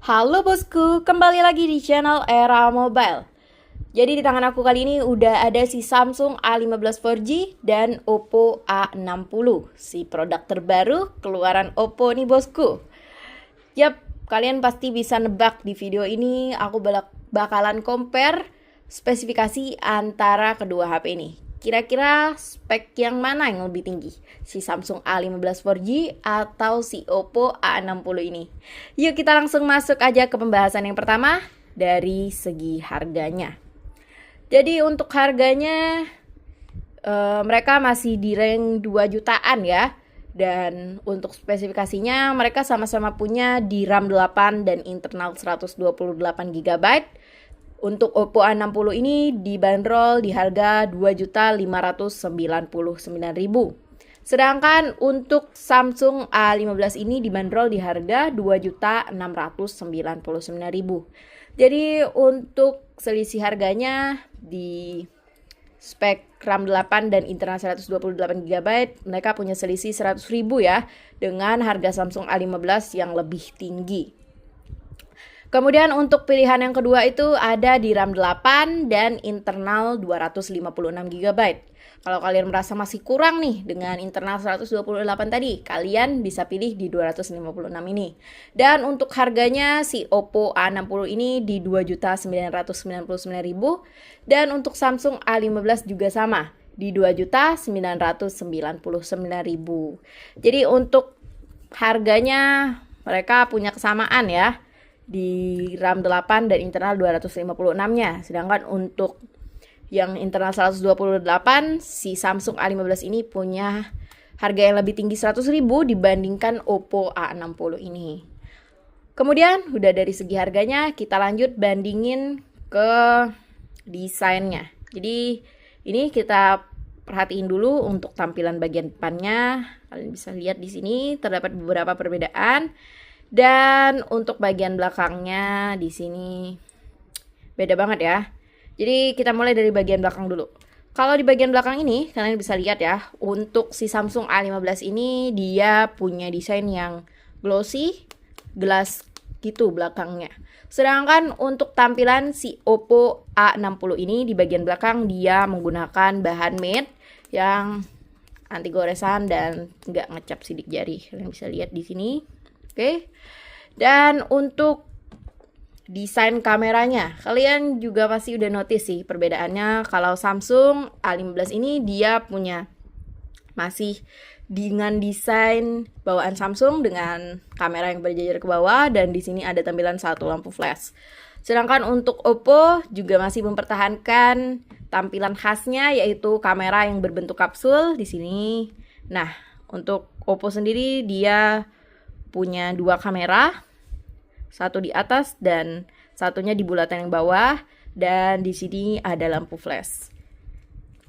Halo bosku, kembali lagi di channel Era Mobile. Jadi di tangan aku kali ini udah ada si Samsung A15 4G dan Oppo A60, si produk terbaru keluaran Oppo nih bosku. Yap, kalian pasti bisa nebak di video ini aku bakalan compare spesifikasi antara kedua HP ini. Kira-kira spek yang mana yang lebih tinggi? Si Samsung A15 4G atau si Oppo A60 ini? Yuk kita langsung masuk aja ke pembahasan yang pertama dari segi harganya. Jadi untuk harganya mereka masih di rank 2 jutaan ya. Dan untuk spesifikasinya mereka sama-sama punya di RAM 8 dan internal 128 GB. Untuk Oppo A60 ini dibanderol di harga 2.599.000. Sedangkan untuk Samsung A15 ini dibanderol di harga 2.699.000. Jadi untuk selisih harganya di spek RAM 8 dan internal 128 GB mereka punya selisih 100.000 ya, dengan harga Samsung A15 yang lebih tinggi. Kemudian untuk pilihan yang kedua itu ada di RAM 8 dan internal 256 GB. Kalau kalian merasa masih kurang nih dengan internal 128 tadi, kalian bisa pilih di 256 ini. Dan untuk harganya si Oppo A60 ini di 2.999.000 dan untuk Samsung A15 juga sama di 2.999.000. Jadi untuk harganya mereka punya kesamaan ya, di RAM 8 dan internal 256-nya. Sedangkan untuk yang internal 128, si Samsung A15 ini punya harga yang lebih tinggi 100.000 dibandingkan Oppo A60 ini. Kemudian udah dari segi harganya, kita lanjut bandingin ke desainnya. Jadi ini kita perhatiin dulu untuk tampilan bagian depannya. Kalian bisa lihat di sini terdapat beberapa perbedaan. Dan untuk bagian belakangnya di sini beda banget ya. Jadi kita mulai dari bagian belakang dulu. Kalau di bagian belakang ini kalian bisa lihat ya, untuk si Samsung A15 ini dia punya desain yang glossy, glass gitu belakangnya. Sedangkan untuk tampilan si Oppo A60 ini di bagian belakang dia menggunakan bahan matte yang anti goresan dan nggak ngecap sidik jari. Kalian bisa lihat di sini. Oke. Dan untuk desain kameranya, kalian juga pasti udah notice sih perbedaannya. Kalau Samsung A15 ini dia punya masih dengan desain bawaan Samsung dengan kamera yang berjajar ke bawah, dan di sini ada tampilan satu lampu flash. Sedangkan untuk Oppo juga masih mempertahankan tampilan khasnya, yaitu kamera yang berbentuk kapsul di sini. Nah, untuk Oppo sendiri dia punya dua kamera, satu di atas dan satunya di bulatan yang bawah, dan di sini ada lampu flash.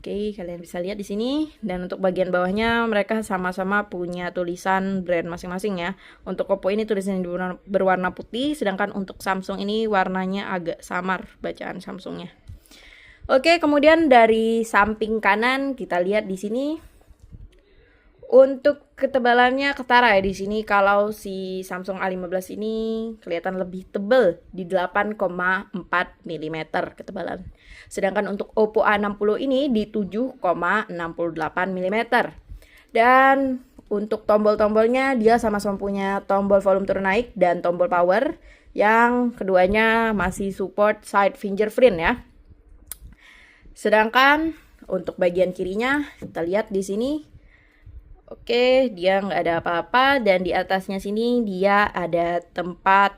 Oke, kalian bisa lihat di sini. Dan untuk bagian bawahnya mereka sama-sama punya tulisan brand masing-masing ya. Untuk Oppo ini tulisannya berwarna putih, sedangkan untuk Samsung ini warnanya agak samar bacaan Samsungnya. Oke, kemudian dari samping kanan kita lihat di sini. Untuk ketebalannya ketara ya di sini. Kalau si Samsung A15 ini kelihatan lebih tebal di 8,4 mm ketebalan. Sedangkan untuk Oppo A60 ini di 7,68 mm. Dan untuk tombol-tombolnya dia sama-sama punya tombol volume turun naik dan tombol power, yang keduanya masih support side fingerprint ya. Sedangkan untuk bagian kirinya kita lihat di sini. Oke, dia nggak ada apa-apa, dan di atasnya sini dia ada tempat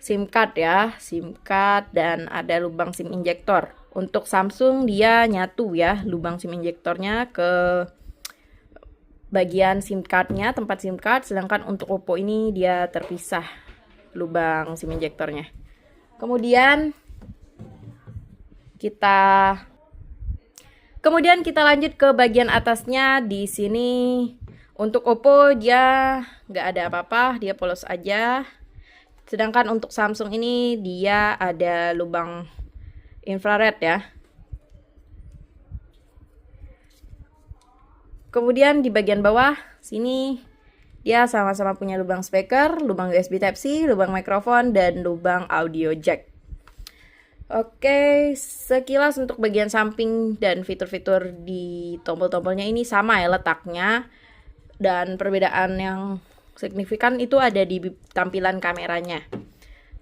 SIM card ya, SIM card, dan ada lubang SIM injektor. Untuk Samsung dia nyatu ya lubang SIM injektornya ke bagian SIM cardnya, tempat SIM card, sedangkan untuk Oppo ini dia terpisah lubang SIM injektornya. Kemudian kita lanjut ke bagian atasnya. Di sini untuk Oppo dia nggak ada apa-apa, dia polos aja. Sedangkan untuk Samsung ini dia ada lubang infrared ya. Kemudian di bagian bawah sini Dia sama-sama punya lubang speaker, lubang USB Type-C, lubang mikrofon, dan lubang audio jack. Oke, sekilas untuk bagian samping dan fitur-fitur di tombol-tombolnya ini sama ya letaknya. Dan perbedaan yang signifikan itu ada di tampilan kameranya.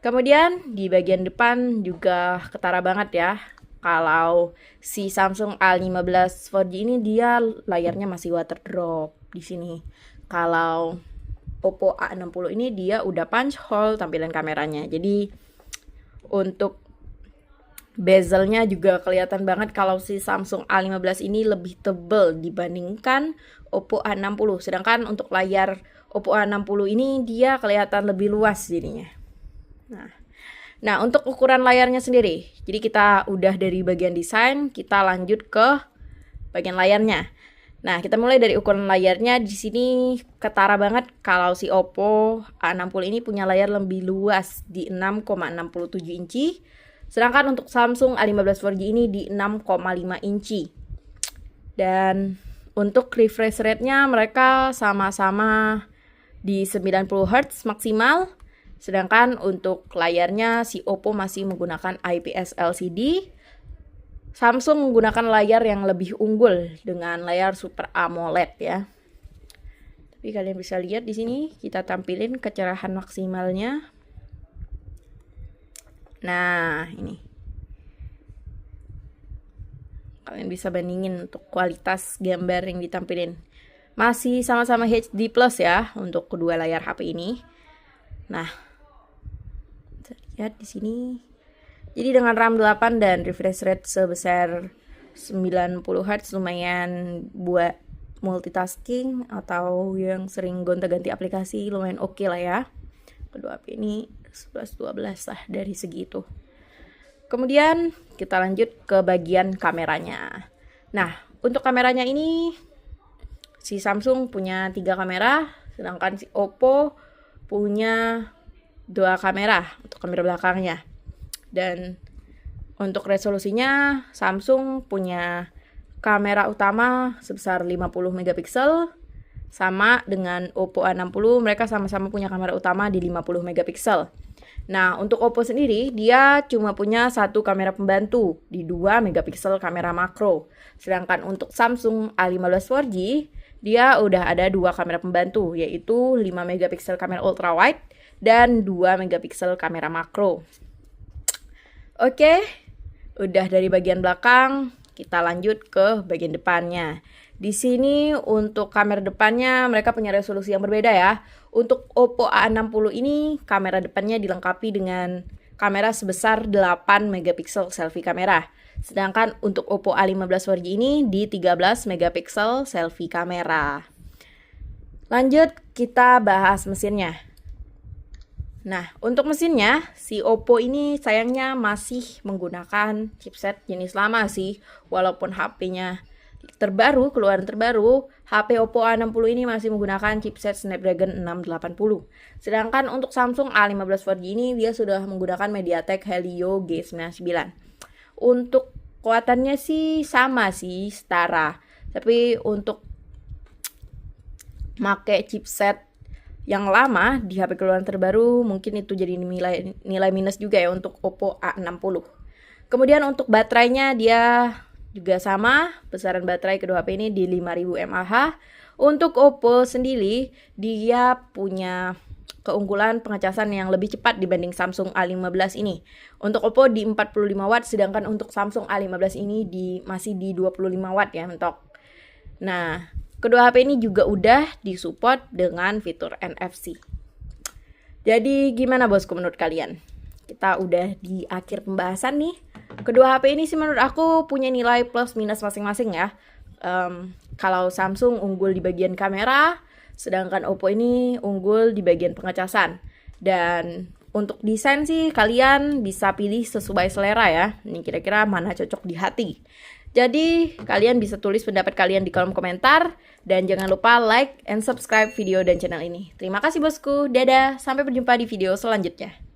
Kemudian di bagian depan juga ketara banget ya. Kalau si Samsung A15 4G ini dia layarnya masih water drop di sini. Kalau Oppo A60 ini dia udah punch hole tampilan kameranya. Jadi untuk bezelnya juga kelihatan banget kalau si Samsung A15 ini lebih tebal dibandingkan Oppo A60. Sedangkan untuk layar Oppo A60 ini dia kelihatan lebih luas jadinya. Nah, untuk ukuran layarnya sendiri. Jadi kita udah dari bagian desain, kita lanjut ke bagian layarnya. Nah, kita mulai dari ukuran layarnya. Di sini ketara banget kalau si Oppo A60 ini punya layar lebih luas di 6,67 inci. Sedangkan untuk Samsung A15 4G ini di 6,5 inci. Dan untuk refresh rate-nya mereka sama-sama di 90 Hz maksimal. Sedangkan untuk layarnya si Oppo masih menggunakan IPS LCD. Samsung menggunakan layar yang lebih unggul dengan layar Super AMOLED ya. Tapi kalian bisa lihat di sini kita tampilin kecerahan maksimalnya. Nah, ini. Kalian bisa bandingin untuk kualitas gambar yang ditampilin. Masih sama-sama HD Plus ya untuk kedua layar HP ini. Nah, bisa lihat di sini. Jadi dengan RAM 8 dan refresh rate sebesar 90 Hz lumayan buat multitasking atau yang sering gonta-ganti aplikasi lumayan oke lah ya. Kedua HP ini 11-12 lah dari segi itu. Kemudian kita lanjut ke bagian kameranya. Nah, untuk kameranya ini si Samsung punya 3 kamera, sedangkan si Oppo punya 2 kamera untuk kamera belakangnya. Dan untuk resolusinya Samsung punya kamera utama sebesar 50 megapiksel. Sama dengan Oppo A60, mereka sama-sama punya kamera utama di 50 megapiksel. Nah, untuk Oppo sendiri, dia cuma punya 1 kamera pembantu di 2 megapiksel kamera makro. Sedangkan untuk Samsung A15 4G, dia udah ada 2 kamera pembantu, yaitu 5 megapiksel kamera ultrawide dan 2 megapiksel kamera makro. Oke, udah dari bagian belakang, kita lanjut ke bagian depannya. Di sini untuk kamera depannya mereka punya resolusi yang berbeda ya. Untuk Oppo A60 ini kamera depannya dilengkapi dengan kamera sebesar 8 megapiksel selfie kamera. Sedangkan untuk Oppo A15 4G ini di 13 megapiksel selfie kamera. Lanjut kita bahas mesinnya. Nah, untuk mesinnya si Oppo ini sayangnya masih menggunakan chipset jenis lama sih. Walaupun HP-nya terbaru, keluaran terbaru, HP Oppo A60 ini masih menggunakan chipset Snapdragon 680. Sedangkan untuk Samsung A15 4G ini dia sudah menggunakan MediaTek Helio G99. Untuk kekuatannya sih sama sih, setara. Tapi untuk make chipset yang lama di HP keluaran terbaru mungkin itu jadi nilai minus juga ya untuk Oppo A60. Kemudian untuk baterainya dia juga sama, besaran baterai kedua HP ini di 5000 mAh. Untuk Oppo sendiri, dia punya keunggulan pengecasan yang lebih cepat dibanding Samsung A15 ini. Untuk Oppo di 45 watt, sedangkan untuk Samsung A15 ini masih di 25 watt ya mentok. Nah, kedua HP ini juga udah disupport dengan fitur NFC. Jadi gimana bosku menurut kalian? Kita udah di akhir pembahasan nih. Kedua HP ini sih menurut aku punya nilai plus minus masing-masing ya. Kalau Samsung unggul di bagian kamera, sedangkan Oppo ini unggul di bagian pengecasan. Dan untuk desain sih kalian bisa pilih sesuai selera ya. Ini kira-kira mana cocok di hati. Jadi kalian bisa tulis pendapat kalian di kolom komentar. Dan jangan lupa like and subscribe video dan channel ini. Terima kasih bosku. Dadah. Sampai berjumpa di video selanjutnya.